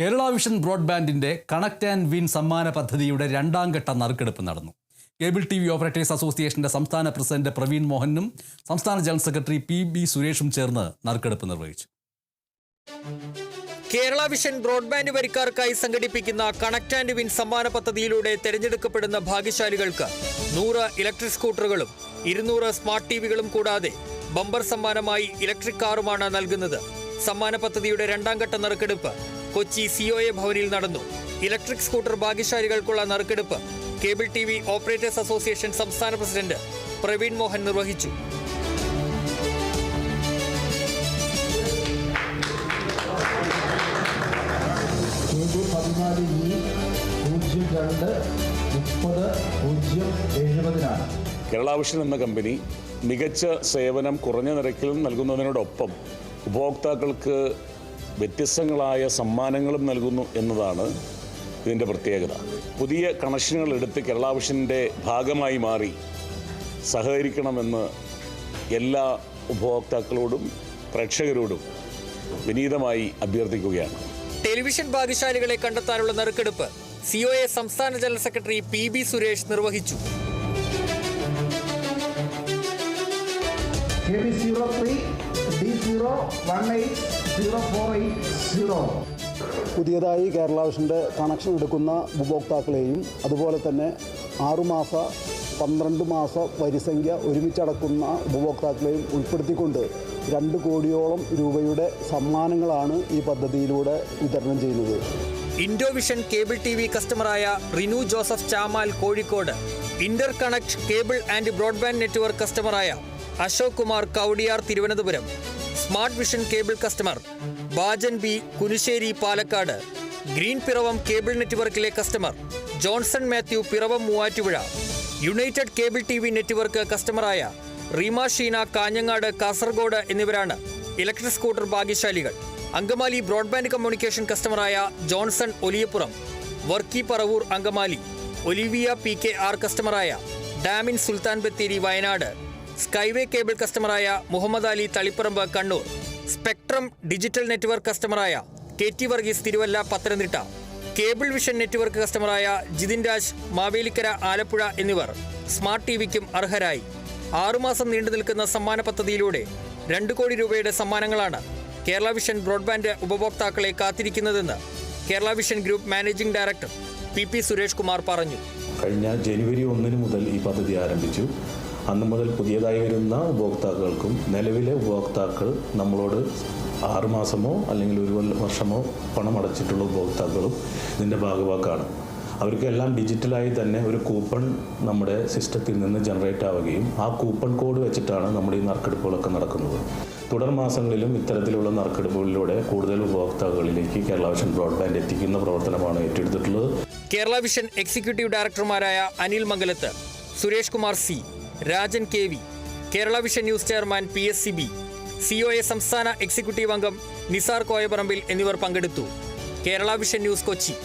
Kerala vision ബ്രോഡ്ബാൻഡിന്റെ connect and win സമ്മാന പദ്ധതിയുടെ രണ്ടാം ഘട്ട നറുക്കെടുപ്പ് നടന്നു. കേബിൾ TV ഓപ്പറേറ്റേഴ്സ് അസോസിയേഷന്റെ സംസ്ഥാന പ്രസിഡന്റ് പ്രവീൺ മോഹനും സംസ്ഥാന ജനറൽ സെക്രട്ടറി PB സുരേഷും ചേർന്ന് നറുക്കെടുപ്പ് നിർവഹിച്ചു. കേരള വിഷൻ ബ്രോഡ്ബാൻഡ് വരിക്കാർക്കായി സംഘടിപ്പിക്കുന്ന കണക്ട് ആൻഡ് വിൻ സമ്മാന പദ്ധതിയിലൂടെ തെരഞ്ഞെടുക്കപ്പെടുന്ന ഭാഗ്യശാലികൾക്ക് 100 ഇലക്ട്രിക് സ്കൂട്ടറുകളും 200 സ്മാർട്ട് ടിവികളും കൂടാതെ ബമ്പർ സമ്മാനമായി ഇലക്ട്രിക് കാറുമാണ് നൽകുന്നത്. സമ്മാന പദ്ധതിയുടെ രണ്ടാം ഘട്ട നറുക്കെടുപ്പ് കൊച്ചി COA ഭവനിൽ നടന്നു. ഇലക്ട്രിക് സ്കൂട്ടർ ഭാഗ്യശാലികൾക്കുള്ള നറുക്കെടുപ്പ് കേബിൾ TV ഓപ്പറേറ്റേഴ്സ് അസോസിയേഷൻ സംസ്ഥാന പ്രസിഡന്റ് പ്രവീൺ മോഹൻ നിർവഹിച്ചു. കേരള വിഷൻ എന്ന കമ്പനി മികച്ച സേവനം കുറഞ്ഞ നിരക്കിൽ നൽകുന്നതിനോടൊപ്പം ഉപഭോക്താക്കൾക്ക് വ്യത്യസ്തങ്ങളായ സമ്മാനങ്ങളും നൽകുന്നു എന്നതാണ് ഇതിൻ്റെ പ്രത്യേകത. പുതിയ കണക്ഷനുകൾ എടുത്ത് കേരള വിഷൻ്റെ ഭാഗമായി മാറി സഹകരിക്കണമെന്ന് എല്ലാ ഉപഭോക്താക്കളോടും പ്രേക്ഷകരോടും വിനീതമായി അഭ്യർത്ഥിക്കുകയാണ്. ടെലിവിഷൻ ഭാഗ്യശാലികളെ കണ്ടെത്താനുള്ള നറുക്കെടുപ്പ് COA സംസ്ഥാന ജനറൽ സെക്രട്ടറി PB സുരേഷ് നിർവഹിച്ചു. പുതിയതായി കേരള വിഷൻ്റെ കണക്ഷൻ എടുക്കുന്ന ഉപഭോക്താക്കളെയും അതുപോലെ തന്നെ 6 മാസ 12 മാസ വരിസംഖ്യ ഒരുമിച്ചടക്കുന്ന ഉപഭോക്താക്കളെയും ഉൾപ്പെടുത്തിക്കൊണ്ട് 2 കോടിയോളം രൂപയുടെ സമ്മാനങ്ങളാണ് ഈ പദ്ധതിയിലൂടെ വിതരണം ചെയ്യുന്നത്. ഇൻഡോവിഷൻ കേബിൾ TV കസ്റ്റമറായ Rinu Joseph Chamal Kozhikode, inter connect cable and broadband network കസ്റ്റമറായ Ashok Kumar Kaudiyar Thiruvananthapuram, smart vision cable customer Bajan B Kunusseri Palakkad, green Piravom cable നെറ്റ്വർക്കിലെ customer Johnson Mathew Piravom Muvattupuzha, united cable TV network കസ്റ്റമറായ റീമ ഷീന കാഞ്ഞങ്ങാട് കാസർഗോഡ് എന്നിവരാണ് ഇലക്ട്രിക് സ്കൂട്ടർ ഭാഗ്യശാലികൾ. അങ്കമാലി ബ്രോഡ്ബാൻഡ് കമ്മ്യൂണിക്കേഷൻ കസ്റ്റമറായ ജോൺസൺ ഒലിയപ്പുറം, വർക്കി പറവൂർ അങ്കമാലി, ഒലിവിയ PKR കസ്റ്റമറായ ഡാമിൻ സുൽത്താൻ ബത്തേരി വയനാട്, സ്കൈവേ കേബിൾ കസ്റ്റമറായ Muhammad Ali Taliparamba Kannur, spectrum digital network കസ്റ്റമറായ KT Varghese Thiruvalla Pathanamthitta, cable vision network കസ്റ്റമറായ ജിതിൻ രാജ് മാവേലിക്കര ആലപ്പുഴ എന്നിവർ സ്മാർട്ട് TVക്കും അർഹരായി. 6 മാസം നീണ്ടു നിൽക്കുന്ന സമ്മാന പദ്ധതിയിലൂടെ 2 കോടി രൂപയുടെ സമ്മാനങ്ങളാണ് കേരള വിഷൻ ബ്രോഡ്ബാൻഡ് ഉപഭോക്താക്കളെ കാത്തിരിക്കുന്നതെന്ന് Kerala vision group managing director PP Suresh Kumar പറഞ്ഞു. കഴിഞ്ഞ ജനുവരി 1 മുതൽ ഈ പദ്ധതി ആരംഭിച്ചു. അന്ന് മുതൽ പുതിയതായി വരുന്ന ഉപഭോക്താക്കൾക്കും നിലവിലെ ഉപഭോക്താക്കൾ നമ്മളോട് 6 മാസമോ അല്ലെങ്കിൽ 1 വർഷമോ പണം അടച്ചിട്ടുള്ള ഉപഭോക്താക്കളും ഇതിൻ്റെ ഭാഗവാക്കാണ്. അവർക്കെല്ലാം ഡിജിറ്റലായി തന്നെ ഒരു കൂപ്പൺ നമ്മുടെ സിസ്റ്റത്തിൽ നിന്ന് ജനറേറ്റ് ആവുകയും ആ കൂപ്പൺ കോഡ് വെച്ചിട്ടാണ് നമ്മുടെ ഈ നറുക്കെടുപ്പുകളൊക്കെ നടക്കുന്നത്. തുടർ മാസങ്ങളിലും ഇത്തരത്തിലുള്ള നറുക്കെടുപ്പുകളിലൂടെ കൂടുതൽ ഉപഭോക്താക്കളിലേക്ക് കേരള വിഷൻ ബ്രോഡ്ബാൻഡ് എത്തിക്കുന്ന പ്രവർത്തനമാണ് ഏറ്റെടുത്തിട്ടുള്ളത്. കേരള വിഷൻ എക്സിക്യൂട്ടീവ് ഡയറക്ടർമാരായ Anil Mangalath, Suresh Kumar C, Rajan KV, Kerala vision news chairman PSCB, COA സംസ്ഥാന എക്സിക്യൂട്ടീവ് അംഗം നിസാർ കോയപറമ്പിൽ എന്നിവർ പങ്കെടുത്തു. Kerala vision news Kochi.